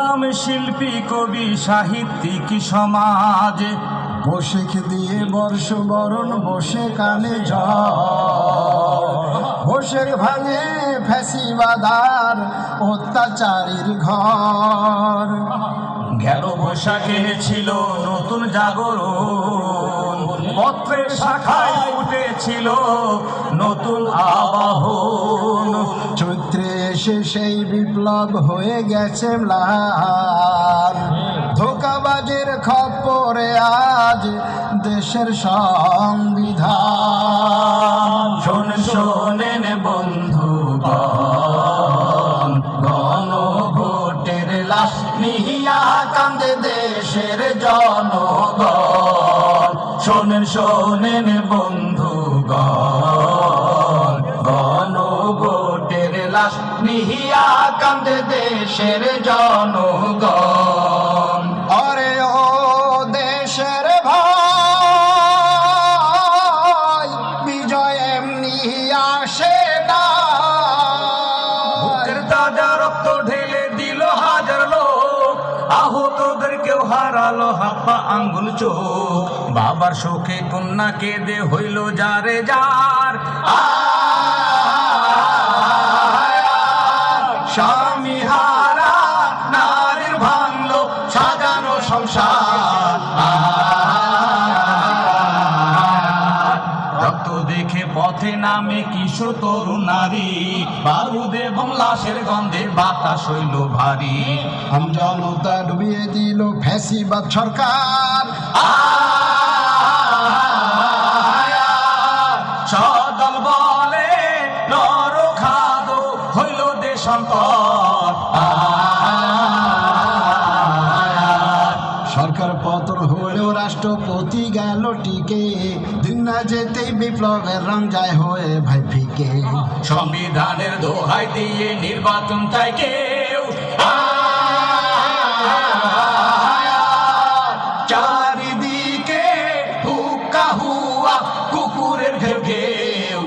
গোলাম শিল্পী কবি সাহিত্যিক সমাজ বসে দিয়ে বর্ষ বরণ বসে কানে বসে ভাঙে ফ্যাসিবাদার অত্যাচারীর ঘর। গেল বৈশাখে ছিল নতুন জাগরণ, পত্রের শাখায় উঠেছিল নতুন আবাহন। চৈত্রে এসে সেই বিপ্লব হয়ে গেছে ম্লান, ধোঁকাবাজের খপ্পরে আজ দেশের সংবিধান। শোনেন বন্ধুগণ, গণভোটের লাশ নিহিয়া কান্দে দেশের জনগণ। শোনেন বন্ধুগণ, গণভোটের লাশ নিহিয়া কান্দে দেশের জনগণ। অরে ও দেশের ভাই, বিজয় এমনি আসে না। বুকের তাজা রক্ত ঢেলে দিল হাজার লোক, আহতদের কেউ হারালো হাত পা আঙ্গুল চোখ। বাবার শোকে কন্যা কেঁদে হইল যারে যার। স্বামী হারা নারীর ভাঙলো সাজানো সংসার। রক্ত দেখে পথে নামে কিশোর তরুণ নারী, বারুদে এবং লাশের গন্ধে বাতাস হইল ভারী। জনতা ডুবিয়ে দিল ফ্যাসিবাদ সরকার। সদল বলে নর খাদো হইল দেশান্তর। সরকার পতন হলেও রাষ্ট্রপতি গেল টিকে, দিন না যেতেই বিপ্লবের রং যায় হয়ে ভাই ফিকে। সংবিধানের দোহাই দিয়ে নির্বাচন চাই কেউ, চারিদিকে হুক্কা হুয়া কুকুরের ঘেউ ঘেউ।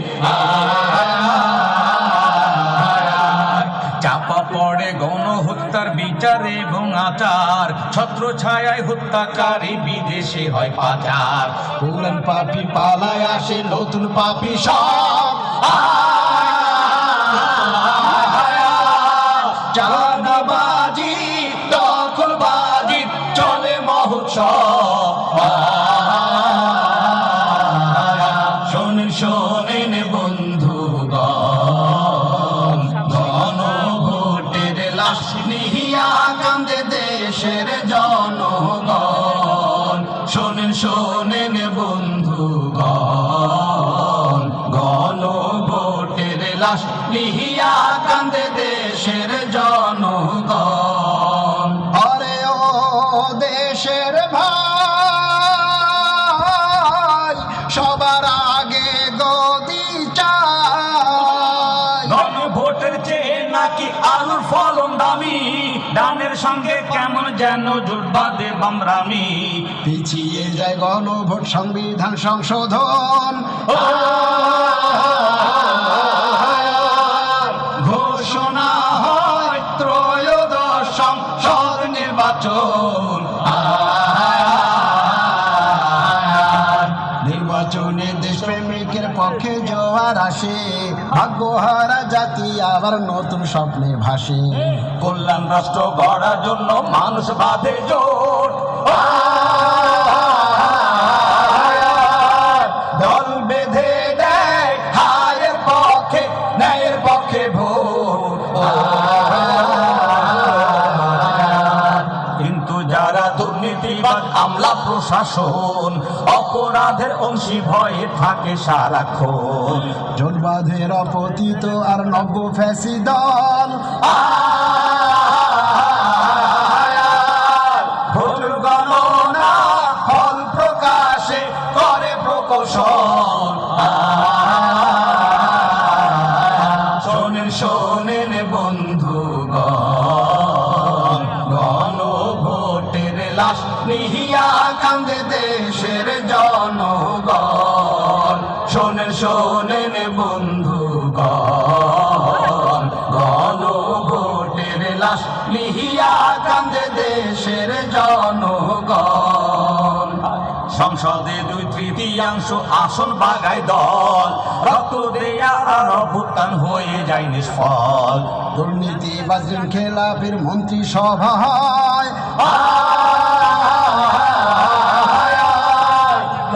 চাপা পড়ে গণহত্যার বিচার এবং আচার, ছত্র ছায়ায় হত্যাকারী বিদেশে হয় পাচার। পুরান পাপি পালায় আসে নতুন পাপি সব। চাঁদাবাজি দখলবাজি চলে মহোৎসব। শোনেন বন্ধুগণ, গণভোটের লাশ নিহিয়া কান্দে দেশের জনগণ। শোনেন বন্ধুগণ, গণভোটের লাশ নিহিয়া কান্দে দেশের জনগণ। অরে ও দেশের ভাই, সবার আগে গদি চাই। গণভোটের চেয়ে নাকি আলুর ফলন দামি, ডানের সঙ্গে কেমন যেন জোট বাঁধে বামরামি। পিছিয়ে যায় গণভোট সংবিধান সংশোধন। ঘোষণা হয় ত্রয়োদশ সংসদ নির্বাচন। নির্বাচনে দেশপ্রেমিকের পক্ষে জোয়ার আসে, ভাগ্যহারা জাতি আবার নতুন স্বপ্নে ভাসে। কল্যাণ রাষ্ট্র গড়ার জন্য মানুষ বাঁধে জোট, দল বেঁধে দেয় হায়ের পক্ষে ন্যায়ের পক্ষে ভোট। কিন্তু যারা দুর্নীতিবাদ আমলা প্রশাসন, অপরাধের অংশী ভয়ে থাকে সারাক্ষণ। জোট বাঁধে অপতিত আর নব্য ফ্যাসি দল। ভোট গণনা ফল প্রকাশে করে প্রকৌশল। শোনেন বন্ধুগণ, গণভোটের লাশ নিহিয়া কান্দে দেশের জনগণ। শোনেন বন্ধুগণ, গণভোটের লাশ নিহিয়া নিহিয়া কান্দে দেশের জনগণ। সংসদে 2/3 আসন বাগায় দল, রক্ত দেয়া আর অভ্যুত্থান হয়ে যায় নিষ্ফল। দুর্নীতিবাজের খেলাফের মন্ত্রী সভা হয়,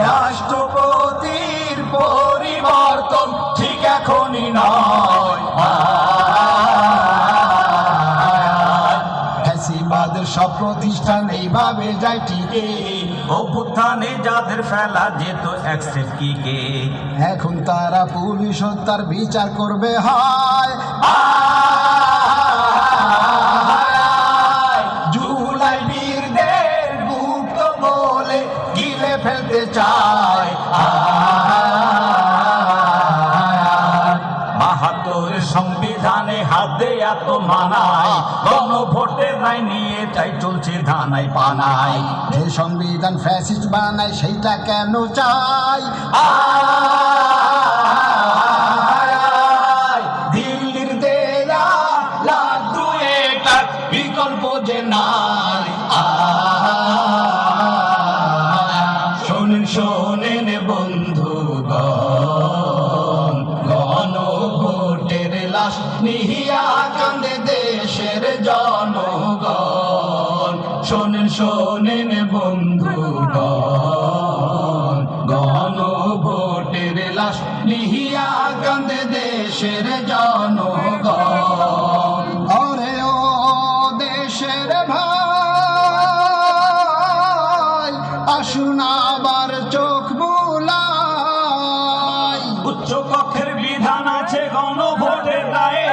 রাষ্ট্রপতির পরিবর্তন ঠিক এখনই নয়। ফ্যাসিবাদের সব প্রতিষ্ঠান এইভাবে যায় টিকে, অভ্যুত্থানে যাদের ফেলা যেত অ্যাকসেপ্ট কিকে, এখন তারা পুলিশ হত্যার বিচার করবে হয়। জুলাই বীরদের গুপ্ত বলে গিলে ফেলতে চায়। বাহাত্তরের সংবিধানে হাত দেয়া তো মানায়, গণভোটের রায় নিয়ে তাই চলছে ধানায় পানায়। যে সংবিধান ফ্যাসিস্ট বানায় সেইটা কেন চাই? দিল্লির দেয়া লাড্ডু এটার বিকল্প যে নাই। শোনেন শোনেন বন্ধুগণ, গণভোটের লাশ নিহিয়া কান্দে দেশের জনগণ। শোনেন শোনেন বন্ধুগণ, গণভোটের লাশ নিহিয়া কান্দে দেশের জনগণ। ওরে ও দেশের ভাই, আসুন আবার চোখ বুলাই। উচ্চ কক্ষের বিধান আছে গণভোটের গায়ে,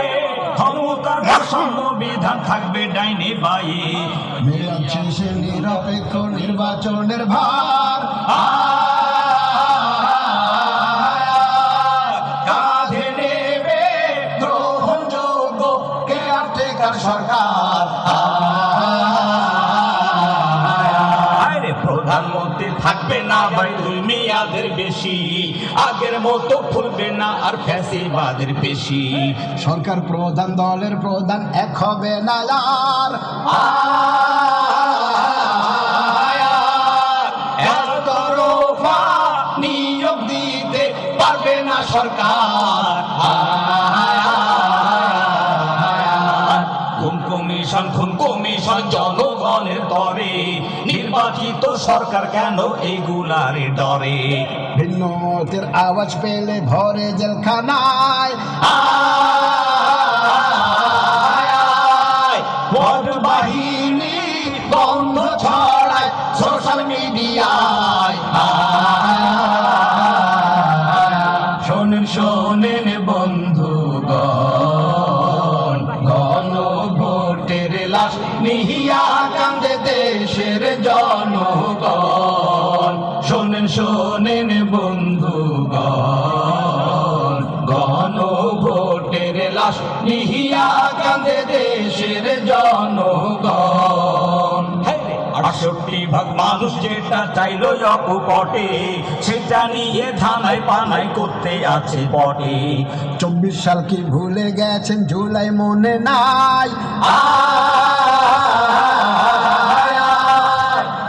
ক্ষমতার ভারসাম্য বিধান থাকবে ডাইনে বায়ে। মেয়াদ শেষে নিরপেক্ষ নির্বাচনের ভার কাঁধে নেবে গ্রহণযোগ্য কেয়ারটেকার সরকার। আরে প্রধানমন্ত্রী থাকবে না ভাই 2 মেয়াদের বেশি, আগের মতো ফুলবে না আর ফ্যাসিবাদের পেশি। সরকার প্রধান দলের প্রধান এক হবে না আর। একতরফা নিয়োগ দিতে পারবে না সরকার। খুন কমিশন জনগণের তরে, নির্বাচিত সরকার কেন এইগুলারে ডরে। ভিন্ন মতের আওয়াজ পেলে ভরে জেলখানায়। ভোট বাহিনী বন্ধ ছড়ায় সোশ্যাল মিডিয়ায়। শোনেন শোনেন বন্ধুগণ, গণভোটের লাশ নিহিয়া কান্দে দেশের জনগণ। শোনেন শোনেন বন্ধুগণ, গণভোটের লাশ নিহিয়া কান্দে দেশের জনগণ। 68% মানুষ যেটা চাইলো অকুপটে, সেটা নিয়ে ধানায় পানায় করতে আছে পটে। 24 সাল কি ভুলে গেছেন? জুলাই মনে নাই।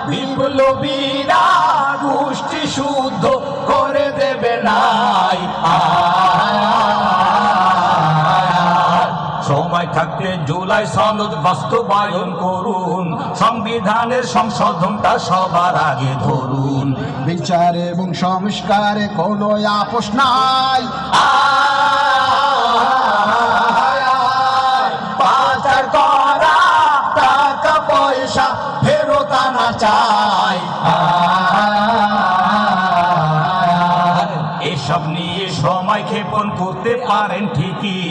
বিপ্লবীরা গোষ্ঠী শুদ্ধ করে দেবে নাই। সময় থাকতে জুলাই সনদ বাস্তবায়ন করুন, সংবিধানের সংশোধনটা সবার আগে ধরুন। বিচার এবং সংস্কারে কোনো আপোষ নাই। পাচার করা টাকা পয়সা ফেরত আনা চাই। এসব নিয়ে সময় ক্ষেপণ করতে পারেন ঠিকই,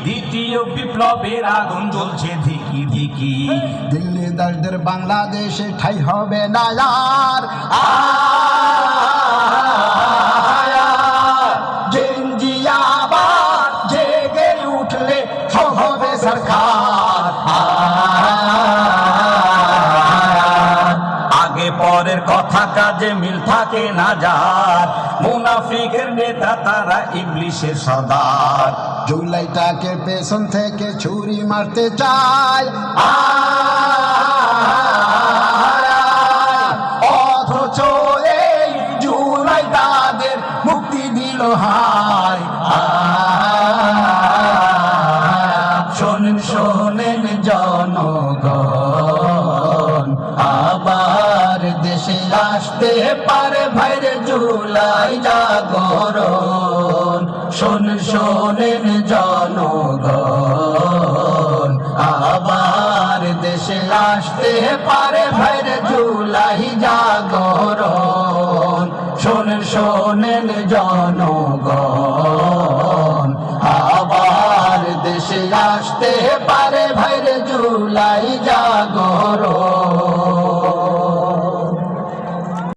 দ্বিতীয় বিপ্লবের আগুন জ্বলছে ধিকি ধিকি। দিল্লি দাসদের বাংলাদেশে ঠাই হবে না আর। জিয়াবাদ জেগে উঠলে সব হবে সরকার। আগে পরের কথা কাজে মিল থাকে না যার, মুনাফিকের নেতা তারা ইবলিশের সর্দার। জুলাইটাকে পেছন থেকে ছুরি মারতে চায়। হায় শোনেন শোনেন জনগণ, আবার দেশে আসতে পারে ভাইরে জুলাই জাগরণ। শোনেন শোনেন জনগণ, আবার দেশে আসতে পারে ভাইরে জুলাই জাগরণ। শোনেন শোনেন জনগণ,